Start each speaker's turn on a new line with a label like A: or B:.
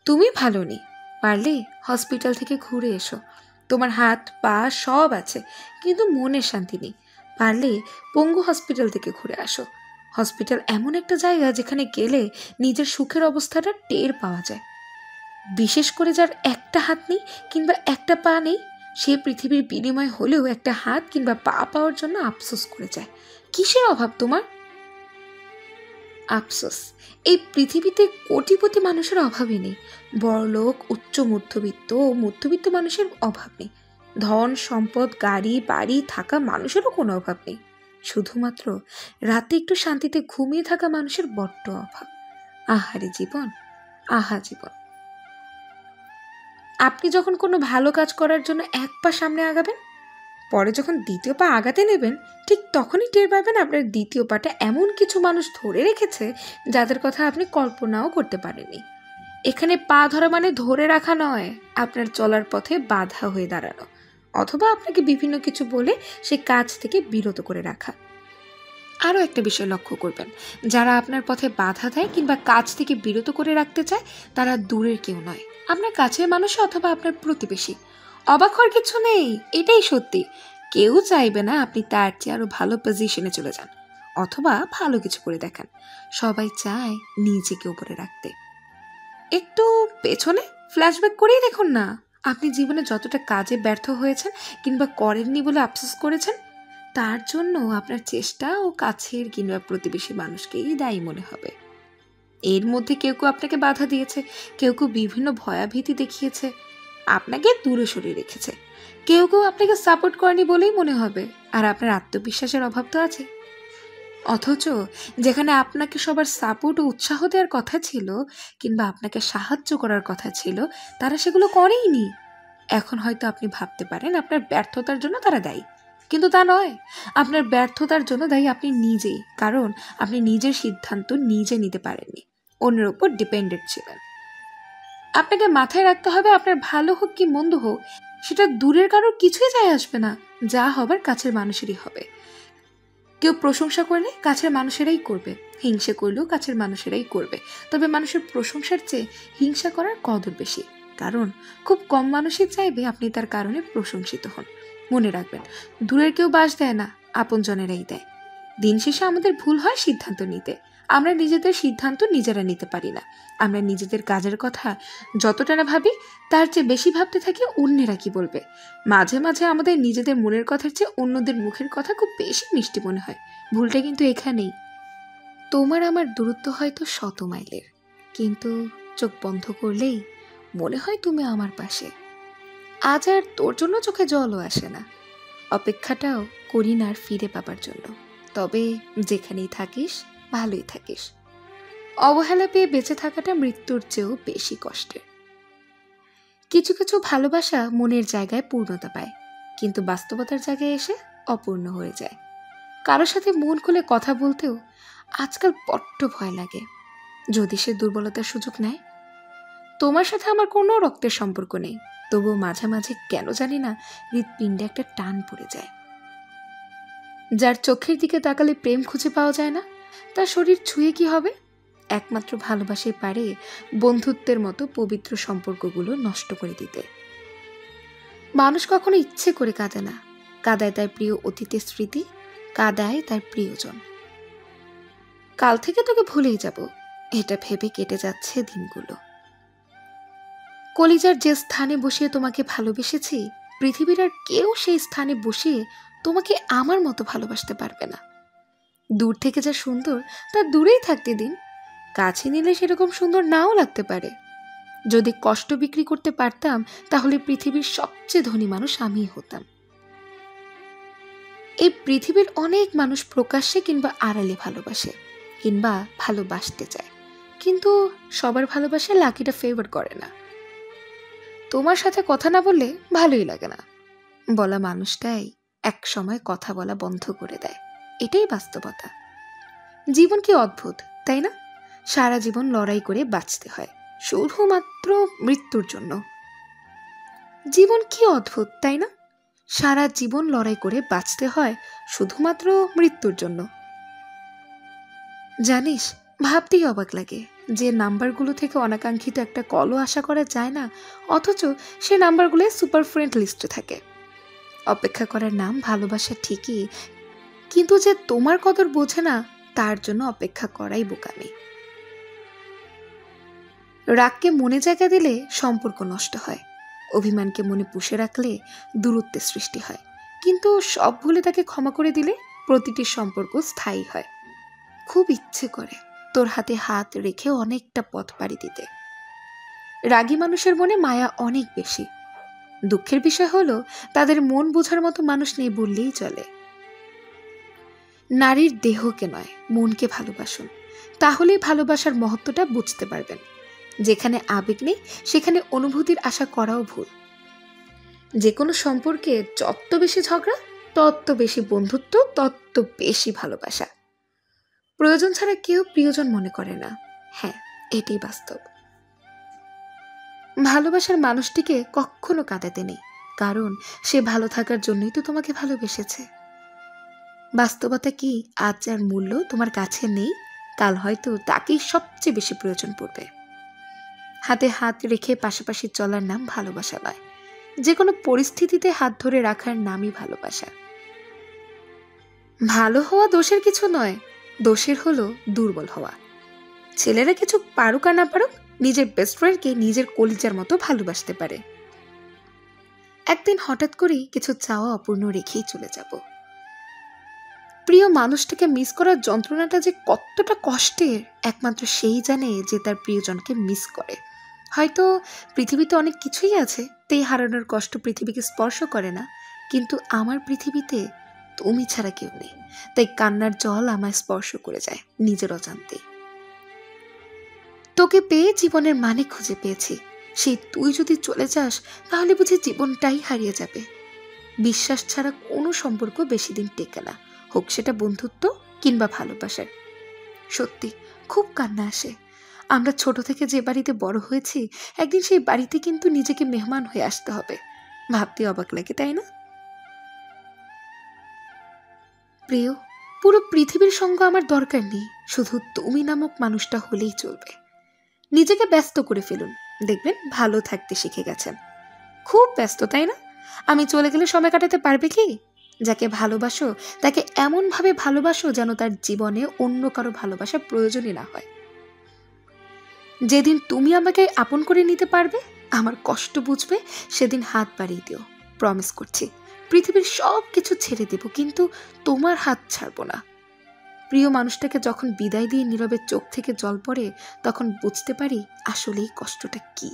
A: তুমি ভালো নেই, পারলে হসপিটাল থেকে ঘুরে এসো। তোমার হাত পা সব আছে, কিন্তু মনের শান্তি নেই। পারলে পঙ্গু হসপিটাল থেকে ঘুরে আসো। হসপিটাল এমন একটা জায়গা যেখানে গেলে নিজের সুখের অবস্থাটা টের পাওয়া যায়। বিশেষ করে যার একটা হাত নেই কিংবা একটা পা নেই, সে পৃথিবীর বিনিময় হলেও একটা হাত কিংবা পা পাওয়ার জন্য আফসোস করে যায়। কিসের অভাব তোমার? আফসোস, এই পৃথিবীতে কোটিপতি মানুষের অভাবই নেই। বড়লোক, উচ্চ মধ্যবিত্ত ও মধ্যবিত্ত মানুষের অভাব নেই। ধন সম্পদ, গাড়ি বাড়ি থাকা মানুষেরও কোনো অভাব নেই। শুধুমাত্র রাতে একটু শান্তিতে ঘুমিয়ে থাকা মানুষের বড্ড অভাব। আহারে জীবন, আহা জীবন। আপনি যখন কোনো ভালো কাজ করার জন্য এক পা সামনে আগাবেন, পরে যখন দ্বিতীয় পা আগাতে নেবেন, ঠিক তখনই টের পাবেন আপনার দ্বিতীয় পাটা এমন কিছু মানুষ ধরে রেখেছে যাদের কথা আপনি কল্পনাও করতে পারেননি। এখানে পা ধরা মানে ধরে রাখা নয়, আপনার চলার পথে বাধা হয়ে দাঁড়ানো, অথবা আপনাকে বিভিন্ন কিছু বলে সে কাজ থেকে বিরত করে রাখা। আরও একটা বিষয় লক্ষ্য করবেন, যারা আপনার পথে বাধা দেয় কিংবা কাজ থেকে বিরত করে রাখতে চায়, তারা দূরের কেউ নয়, আপনার কাছের মানুষ অথবা আপনার প্রতিবেশী। অবাক হওয়ার কিছু নেই, এটাই সত্যি। কেউ চাইবে না আপনি তার চেয়ে আরো ভালো পজিশনে চলে যান অথবা ভালো কিছু করে দেখান। সবাই চায় নিজেকে উপরে রাখতে। একটু পেছনে ফ্ল্যাশব্যাক করেই দেখুন না, আপনি জীবনে যতটা কাজে ব্যর্থ হয়েছেন কিংবা করেননি বলে আফসোস করেছেন, তার জন্য আপনার চেষ্টা ও কাছের কিংবা প্রতিবেশী মানুষকেই দায়ী মনে হবে। এর মধ্যে কেউ কেউ আপনাকে বাধা দিয়েছে, কেউ কেউ বিভিন্ন ভয়াভীতি দেখিয়েছে, আপনাকে দূরে সরিয়ে রেখেছে। কেউ কেউ আপনাকে সাপোর্ট করেনি বলেই মনে হবে, আর আপনার আত্মবিশ্বাসের অভাব তো আছে। অথচ যেখানে আপনাকে সবার সাপোর্ট ও উৎসাহ দেওয়ার কথা ছিল কিংবা আপনাকে সাহায্য করার কথা ছিল, তারা সেগুলো করেইনি। এখন হয়তো আপনি ভাবতে পারেন আপনার ব্যর্থতার জন্য তারা দায়ী, কিন্তু তা নয়। আপনার ব্যর্থতার জন্য দায়ী আপনি নিজেই, কারণ আপনি নিজের সিদ্ধান্ত নিজে নিতে পারেননি, অন্যের উপর ডিপেন্ডেন্ট ছিলেন। আপনাকে মাথায় রাখতে হবে, আপনার ভালো হোক কি মন্দ হোক, সেটা দূরের কারোর কিছুই যায় আসবে না। যা হবার কাছের মানুষেরই হবে। কেউ প্রশংসা করলে কাছের মানুষেরাই করবে, হিংসা করলেও কাছের মানুষেরাই করবে। তবে মানুষের প্রশংসার চেয়ে হিংসা করার কদর বেশি, কারণ খুব কম মানুষই চাইবে আপনি তার কারণে প্রশংসিত হন। মনে রাখবেন, দূরের কেউ বাস দেয় না, আপনজনেরাই দেয়। দিন শেষে আমাদের ভুল হয় সিদ্ধান্ত নিতে। আমরা নিজেদের সিদ্ধান্ত নিজেরা নিতে পারি না। আমরা নিজেদের কাজের কথা যতটা না ভাবি, তার চেয়ে বেশি ভাবতে থাকি অন্যেরা কি বলবে। মাঝে মাঝে আমাদের নিজেদের মনের কথার চেয়ে অন্যদের মুখের কথা খুব বেশি মিষ্টি মনে হয়। ভুলটা কিন্তু এখানেই। তোমার আমার দূরত্ব হয়তো 100 মাইলের, কিন্তু চোখ বন্ধ করলেই মনে হয় তুমি আমার পাশে। আজ আর তোর জন্য চোখে জলও আসে না, অপেক্ষাটাও করি না আর ফিরে পাবার জন্য। তবে যেখানেই থাকিস ভালোই থাকিস। অবহেলা পেয়ে বেঁচে থাকাটা মৃত্যুর চেয়েও বেশি কষ্টের। কিছু কিছু ভালোবাসা মনের জায়গায় পূর্ণতা পায়, কিন্তু বাস্তবতার জায়গায় এসে অপূর্ণ হয়ে যায়। কারোর সাথে মন খুলে কথা বলতেও আজকাল বড্ড ভয় লাগে, যদি সে দুর্বলতার সুযোগ নেয়। তোমার সাথে আমার কোনো রক্তের সম্পর্ক নেই, তবুও মাঝে মাঝে কেন জানি না হৃৎপিণ্ডে একটা টান পড়ে যায়। যার চোখের দিকে তাকালে প্রেম খুঁজে পাওয়া যায় না, তার শরীর ছুঁয়ে কি হবে? একমাত্র ভালোবাসাই পারে বন্ধুত্বের মতো পবিত্র সম্পর্কগুলো নষ্ট করে দিতে। মানুষ কখনো ইচ্ছে করে কাঁদে না, কাঁদায় তার প্রিয় অতীতের স্মৃতি, কাঁদায় তার প্রিয়জন। কাল থেকে তোকে ভুলেই যাব, এটা ভেবে কেটে যাচ্ছে দিনগুলো। কলিজার যে স্থানে বসিয়ে তোমাকে ভালোবেসেছি, পৃথিবীর আর কেউ সেই স্থানে বসিয়ে তোমাকে আমার মতো ভালোবাসতে পারবে না। দূর থেকে যা সুন্দর তা দূরেই থাকতে দিন, কাছে নিলে সেরকম সুন্দর নাও লাগতে পারে। যদি কষ্ট বিক্রি করতে পারতাম, তাহলে পৃথিবীর সবচেয়ে ধনী মানুষ আমিই হতাম। এই পৃথিবীর অনেক মানুষ প্রকাশ্যে কিংবা আড়ালে ভালোবাসে কিংবা ভালোবাসতে চায়, কিন্তু সবার ভালোবাসা লাকিটা ফেভার করে না। তোমার সাথে কথা না বললে ভালোই লাগে না বলা মানুষটাই এক সময় কথা বলা বন্ধ করে দেয়। এটাই বাস্তবতা। জীবন কি অদ্ভুত, তাই না? সারা জীবন লড়াই করে বাঁচতে হয় শুধুমাত্র মৃত্যুর জন্য। জীবন কি অদ্ভুত, তাই না? সারা জীবন লড়াই করে বাঁচতে হয় শুধুমাত্র মৃত্যুর জন্য। জানিস, ভাবতেই অবাক লাগে, যে নাম্বারগুলো থেকে অনাকাঙ্ক্ষিত একটা কলও আশা করা যায় না, অথচ সে নাম্বারগুলো সুপার ফ্রেন্ড লিস্টে থাকে। অপেক্ষা করার নাম ভালোবাসা ঠিকই, কিন্তু যে তোমার কদর বোঝে না তার জন্য অপেক্ষা করাই বোকামি। রাগকে মনে জায়গা দিলে সম্পর্ক নষ্ট হয়, অভিমানকে মনে পুষে রাখলে দূরত্বের সৃষ্টি হয়, কিন্তু সব ভুলে তাকে ক্ষমা করে দিলে প্রতিটি সম্পর্ক স্থায়ী হয়। খুব ইচ্ছে করে তোর হাতে হাত রেখে অনেকটা পথ পাড়ি দিতে। রাগী মানুষের মনে মায়া অনেক বেশি। দুঃখের বিষয় হলো তাদের মন বোঝার মতো মানুষ নেই বললেই চলে। নারীর দেহকে নয়, মনকে ভালোবাসুন, তাহলেই ভালোবাসার মহত্বটা বুঝতে পারবেন। যেখানে আবেগ নেই সেখানে অনুভূতির আশা করাও ভুল। যে কোনো সম্পর্কে যত বেশি ঝগড়া তত বেশি বন্ধুত্ব, তত বেশি ভালোবাসা। প্রয়োজন ছাড়া কেউ প্রিয়জন মনে করে না। হ্যাঁ, এটাই বাস্তব। ভালোবাসার মানুষটিকে কখনো কাঁদাতে নেই, কারণ সে ভালো থাকার জন্যই তো তোমাকে ভালোবেসেছে। বাস্তবতা কি, আজ যার মূল্য তোমার কাছে নেই, কাল হয়তো তাকেই সবচেয়ে বেশি প্রয়োজন পড়বে। হাতে হাত রেখে পাশাপাশি চলার নাম ভালোবাসা নয়, যে কোনো পরিস্থিতিতে হাত ধরে রাখার নামই ভালোবাসা। ভালো হওয়া দোষের কিছু নয়, দোষের হলো দুর্বল হওয়া। ছেলেরা কিছু পারুক আর না পারুক, নিজের বেস্ট ফ্রেন্ডকে নিজের কলিজার মতো ভালোবাসতে পারে। একদিন হঠাৎ করেই কিছু চাওয়া অপূর্ণ রেখেই চলে যাব। প্রিয় মানুষটাকে মিস করার যন্ত্রণাটা যে কতটা কষ্টের একমাত্র সেই জানে যে তার প্রিয়জনকে মিস করে। হয়তো পৃথিবীতে অনেক কিছুই আছে তাই হারানোর কষ্ট পৃথিবীকে স্পর্শ করে না, কিন্তু আমার পৃথিবীতে তুমি ছাড়া কেউ নেই, তাই কান্নার জল আমায় স্পর্শ করে যায় নিজের অজান্তেই। তোকে পেয়ে জীবনের মানে খুঁজে পেয়েছি, সেই তুই যদি চলে যাস তাহলে বুঝি জীবনটাই হারিয়ে যাবে। বিশ্বাস ছাড়া কোনো সম্পর্ক বেশি দিন টেকে না, হোক সেটা বন্ধুত্ব কিংবা ভালোবাসার। সত্যি খুব কান্না আসে। আমরা ছোট থেকে যে বাড়িতে বড় হয়েছি, একদিন সেই বাড়িতে কিন্তু নিজেকে মেহমান হয়ে আসতে হবে। ভাবতে অবাক লাগে, তাই না? প্রিয়, পুরো পৃথিবীর সঙ্গ আমার দরকার নেই, শুধু তুমি নামক মানুষটা হলেই চলবে। নিজেকে ব্যস্ত করে ফেলুন, দেখবেন ভালো থাকতে শিখে গেছেন। খুব ব্যস্ত, তাই না? আমি চলে গেলে সময় কাটাতে পারবে কি? যাকে ভালোবাসো তাকে এমনভাবে ভালোবাসো যেন তার জীবনে অন্য কারো ভালোবাসা প্রয়োজনই না হয়। যেদিন তুমি আমাকে আপন করে নিতে পারবে, আমার কষ্ট বুঝবে, সেদিন হাত বাড়িয়ে দিও। প্রমিস করছি, পৃথিবীর সব কিছু ছেড়ে দেব, কিন্তু তোমার হাত ছাড়বো না। প্রিয় মানুষটাকে যখন বিদায় দিয়ে নীরবে চোখ থেকে জল পড়ে, তখন বুঝতে পারি আসলেই কষ্টটা কি।